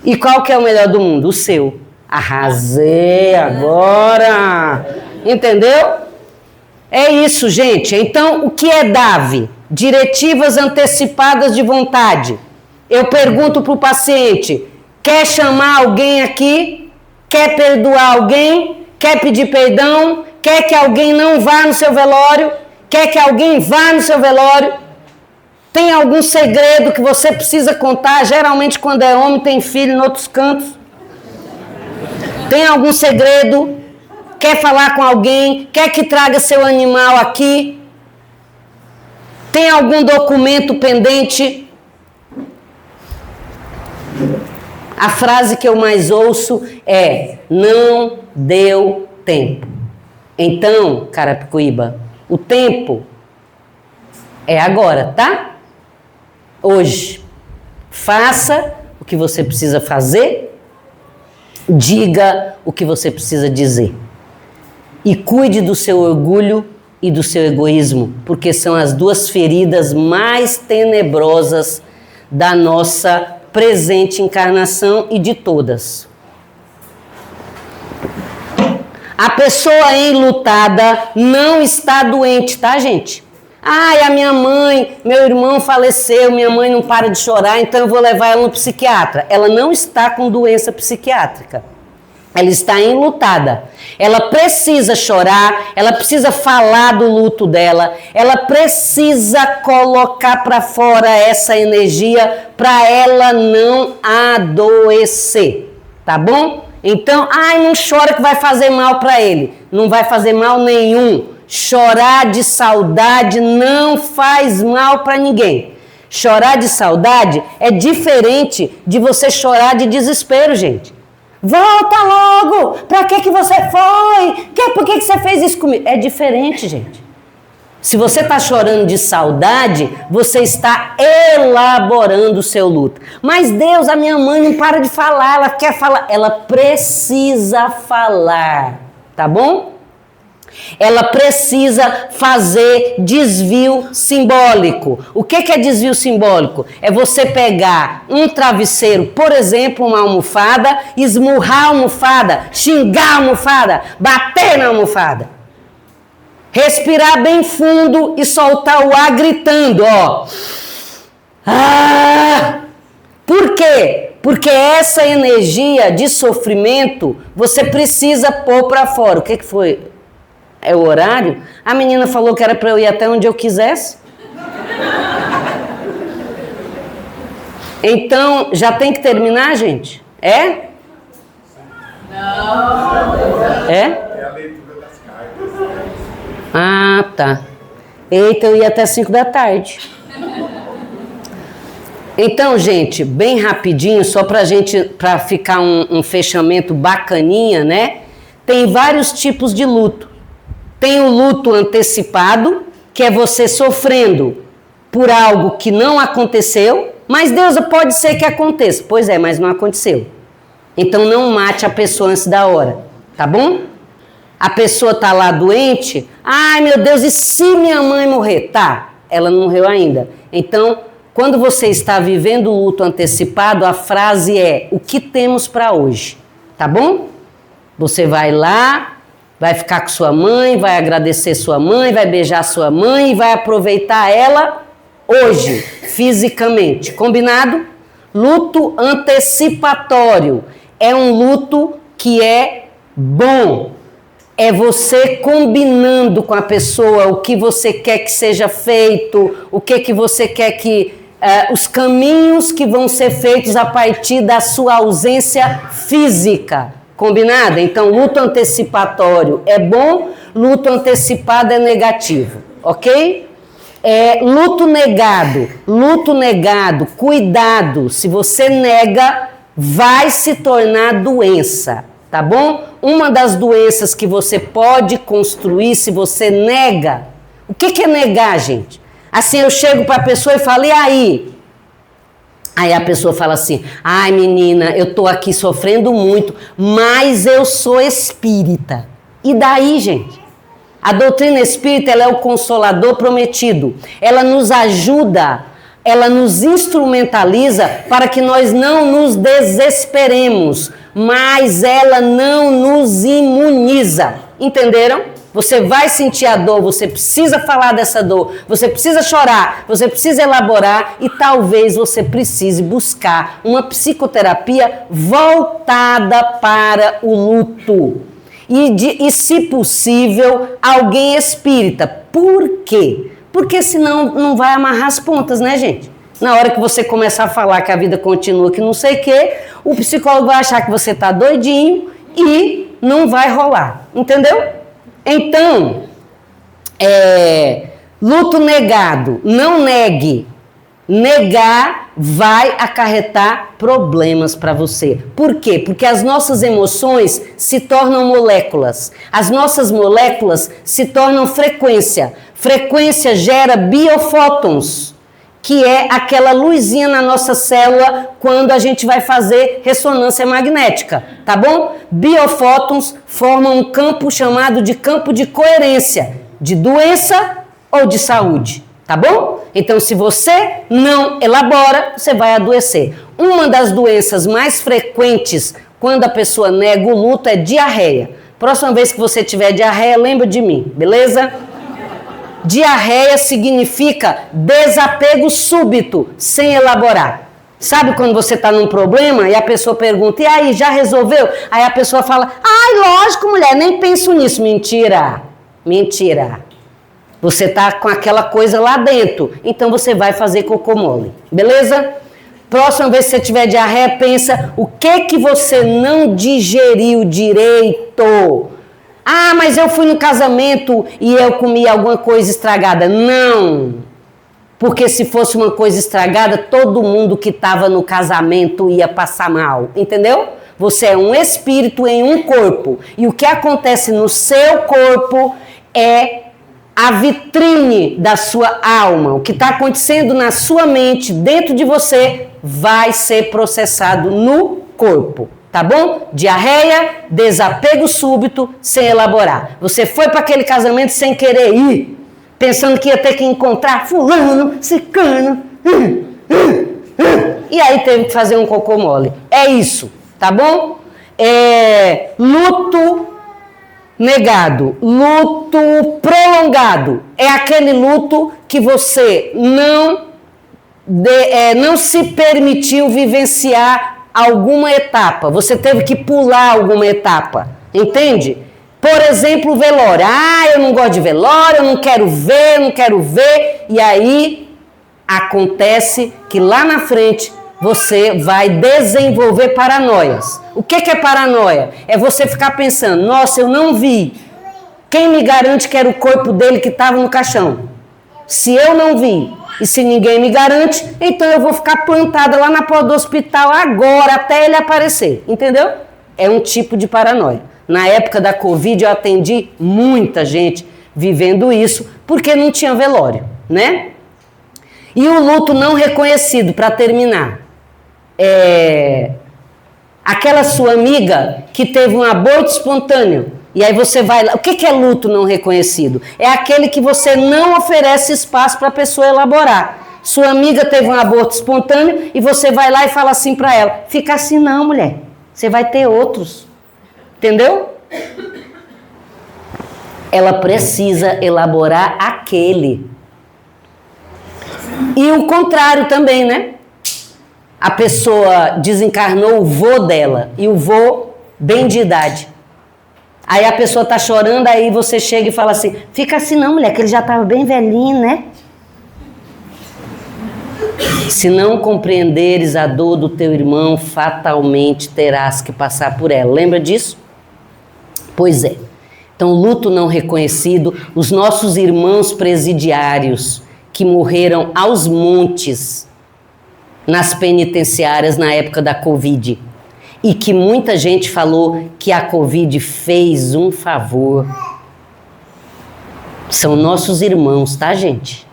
E qual que é o melhor do mundo? O seu. Arrasei agora! Entendeu? É isso, gente. Então, o que é DAV? Diretivas antecipadas de vontade. Eu pergunto para o paciente, quer chamar alguém aqui? Quer perdoar alguém? Quer pedir perdão? Quer que alguém não vá no seu velório? Quer que alguém vá no seu velório? Tem algum segredo que você precisa contar? Geralmente quando é homem tem filho em outros cantos. Tem algum segredo? Quer falar com alguém? Quer que traga seu animal aqui? Tem algum documento pendente? A frase que eu mais ouço é: não deu tempo. Então, Carapicuíba, o tempo é agora, tá? Hoje. Faça o que você precisa fazer, diga o que você precisa dizer. E cuide do seu orgulho e do seu egoísmo, porque são as duas feridas mais tenebrosas da nossa presente encarnação e de todas. A pessoa enlutada não está doente, tá, gente? Ai, a minha mãe, meu irmão faleceu, minha mãe não para de chorar, então eu vou levar ela no psiquiatra. Ela não está com doença psiquiátrica. Ela está enlutada. Ela precisa chorar, ela precisa falar do luto dela, ela precisa colocar para fora essa energia para ela não adoecer, tá bom? Então, ai, não chora que vai fazer mal para ele. Não vai fazer mal nenhum. Chorar de saudade não faz mal para ninguém. Chorar de saudade é diferente de você chorar de desespero, gente. Volta logo! Pra que você foi? Por que você fez isso comigo? É diferente, gente. Se você está chorando de saudade, você está elaborando o seu luto. Mas Deus, a minha mãe não para de falar, ela quer falar. Ela precisa falar, tá bom? Ela precisa fazer desvio simbólico. O que é desvio simbólico? É você pegar um travesseiro, por exemplo, uma almofada, esmurrar a almofada, xingar a almofada, bater na almofada. Respirar bem fundo e soltar o ar gritando, ó. Ah! Por quê? Porque essa energia de sofrimento você precisa pôr para fora. O que foi? É o horário? A menina falou que era para eu ir até onde eu quisesse. Então, já tem que terminar, gente? É? Não. É? É a leitura das cartas. Ah, tá. Eita, eu ia até 5 da tarde. Então, gente, bem rapidinho, só para ficar um fechamento bacaninha, né? Tem vários tipos de luto. Tem o luto antecipado, que é você sofrendo por algo que não aconteceu, mas Deus, pode ser que aconteça. Pois é, mas não aconteceu. Então não mate a pessoa antes da hora, tá bom? A pessoa tá lá doente, ai meu Deus, e se minha mãe morrer? Tá, ela não morreu ainda. Então, quando você está vivendo o luto antecipado, a frase é: o que temos para hoje? Tá bom? Você vai lá, vai ficar com sua mãe, vai agradecer sua mãe, vai beijar sua mãe e vai aproveitar ela hoje, fisicamente. Combinado? Luto antecipatório é um luto que é bom. É você combinando com a pessoa o que você quer que seja feito, o que você quer que... os caminhos que vão ser feitos a partir da sua ausência física. Combinado? Então, luto antecipatório é bom, luto antecipado é negativo, ok? Luto negado, cuidado, se você nega, vai se tornar doença, tá bom? Uma das doenças que você pode construir se você nega, o que é negar, gente? Assim, eu chego para a pessoa e falo, e aí? Aí a pessoa fala assim, ai menina, eu tô aqui sofrendo muito, mas eu sou espírita. E daí, gente? A doutrina espírita, ela é o consolador prometido. Ela nos ajuda, ela nos instrumentaliza para que nós não nos desesperemos, mas ela não nos imuniza. Entenderam? Você vai sentir a dor, você precisa falar dessa dor, você precisa chorar, você precisa elaborar e talvez você precise buscar uma psicoterapia voltada para o luto. E se possível, alguém espírita. Por quê? Porque senão não vai amarrar as pontas, né, gente? Na hora que você começar a falar que a vida continua, que não sei o quê, o psicólogo vai achar que você tá doidinho e não vai rolar. Entendeu? Então, luto negado, não negue. Negar vai acarretar problemas para você. Por quê? Porque as nossas emoções se tornam moléculas. As nossas moléculas se tornam frequência. Frequência gera biofótons, que é aquela luzinha na nossa célula quando a gente vai fazer ressonância magnética, tá bom? Biofótons formam um campo chamado de campo de coerência, de doença ou de saúde, tá bom? Então, se você não elabora, você vai adoecer. Uma das doenças mais frequentes quando a pessoa nega o luto é diarreia. Próxima vez que você tiver diarreia, lembra de mim, beleza? Diarreia significa desapego súbito, sem elaborar. Sabe quando você está num problema e a pessoa pergunta, e aí, já resolveu? Aí a pessoa fala, ai, lógico, mulher, nem penso nisso. Mentira, mentira. Você está com aquela coisa lá dentro, então você vai fazer cocô mole, beleza? Próxima vez que você tiver diarreia, pensa o que você não digeriu direito. Ah, mas eu fui no casamento e eu comi alguma coisa estragada. Não, porque se fosse uma coisa estragada, todo mundo que estava no casamento ia passar mal, entendeu? Você é um espírito em um corpo e o que acontece no seu corpo é a vitrine da sua alma. O que está acontecendo na sua mente, dentro de você, vai ser processado no corpo. Tá bom? Diarreia, desapego súbito, sem elaborar. Você foi para aquele casamento sem querer ir, pensando que ia ter que encontrar fulano, cicano, e aí teve que fazer um cocô mole. É isso, tá bom? Luto negado, luto prolongado. É aquele luto que você não se permitiu vivenciar alguma etapa, você teve que pular alguma etapa, entende? Por exemplo, o velório. Ah, eu não gosto de velório, eu não quero ver, e aí acontece que lá na frente você vai desenvolver paranoias. O que é paranoia? É você ficar pensando, nossa, eu não vi, quem me garante que era o corpo dele que estava no caixão? Se eu não vi, e se ninguém me garante, então eu vou ficar plantada lá na porta do hospital agora, até ele aparecer, entendeu? É um tipo de paranoia. Na época da Covid, eu atendi muita gente vivendo isso, porque não tinha velório, né? E o luto não reconhecido, para terminar. Aquela sua amiga que teve um aborto espontâneo, e aí você vai lá. O que é luto não reconhecido? É aquele que você não oferece espaço para a pessoa elaborar. Sua amiga teve um aborto espontâneo e você vai lá e fala assim para ela, fica assim não, mulher, você vai ter outros. Entendeu? Ela precisa elaborar aquele. E o contrário também, né? A pessoa desencarnou o vô dela, e o vô bem de idade. Aí a pessoa tá chorando, aí você chega e fala assim, fica assim não, mulher, que ele já tava bem velhinho, né? Se não compreenderes a dor do teu irmão, fatalmente terás que passar por ela. Lembra disso? Pois é. Então, luto não reconhecido, os nossos irmãos presidiários que morreram aos montes nas penitenciárias na época da Covid. E que muita gente falou que a Covid fez um favor. São nossos irmãos, tá, gente?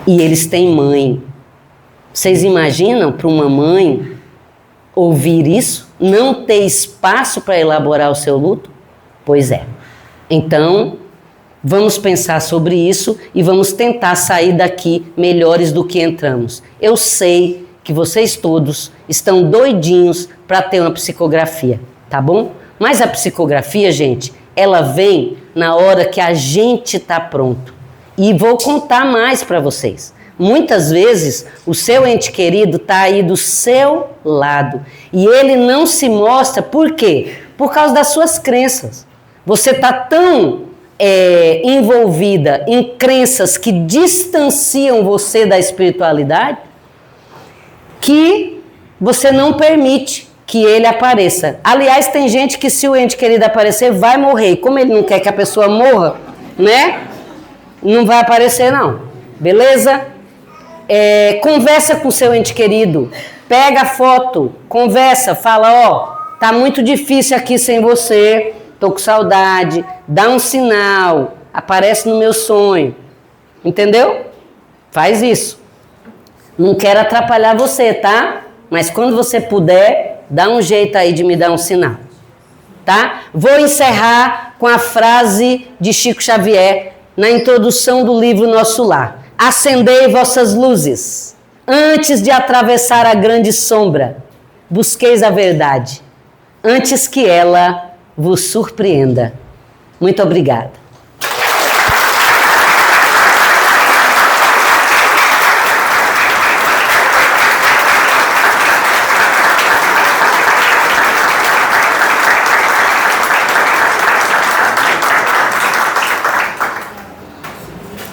E eles têm mãe. Vocês imaginam para uma mãe ouvir isso? Não ter espaço para elaborar o seu luto? Pois é. Então, vamos pensar sobre isso e vamos tentar sair daqui melhores do que entramos. Eu sei que vocês todos estão doidinhos para ter uma psicografia, tá bom? Mas a psicografia, gente, ela vem na hora que a gente está pronto. E vou contar mais para vocês. Muitas vezes o seu ente querido está aí do seu lado e ele não se mostra, por quê? Por causa das suas crenças. Você está tão envolvida em crenças que distanciam você da espiritualidade que você não permite que ele apareça. Aliás, tem gente que se o ente querido aparecer, vai morrer. E como ele não quer que a pessoa morra, né? Não vai aparecer não. Beleza? Conversa com o seu ente querido. Pega a foto, conversa, fala, ó, tá muito difícil aqui sem você. Tô com saudade. Dá um sinal. Aparece no meu sonho. Entendeu? Faz isso. Não quero atrapalhar você, tá? Mas quando você puder, dá um jeito aí de me dar um sinal. Tá? Vou encerrar com a frase de Chico Xavier na introdução do livro Nosso Lar. Acendei vossas luzes, antes de atravessar a grande sombra. Busqueis a verdade, antes que ela vos surpreenda. Muito obrigada.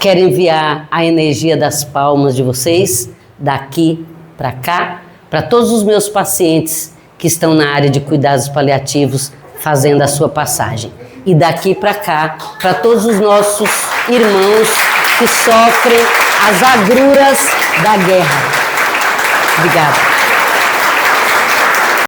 Quero enviar a energia das palmas de vocês, daqui para cá, para todos os meus pacientes que estão na área de cuidados paliativos fazendo a sua passagem. E daqui para cá, para todos os nossos irmãos que sofrem as agruras da guerra. Obrigada.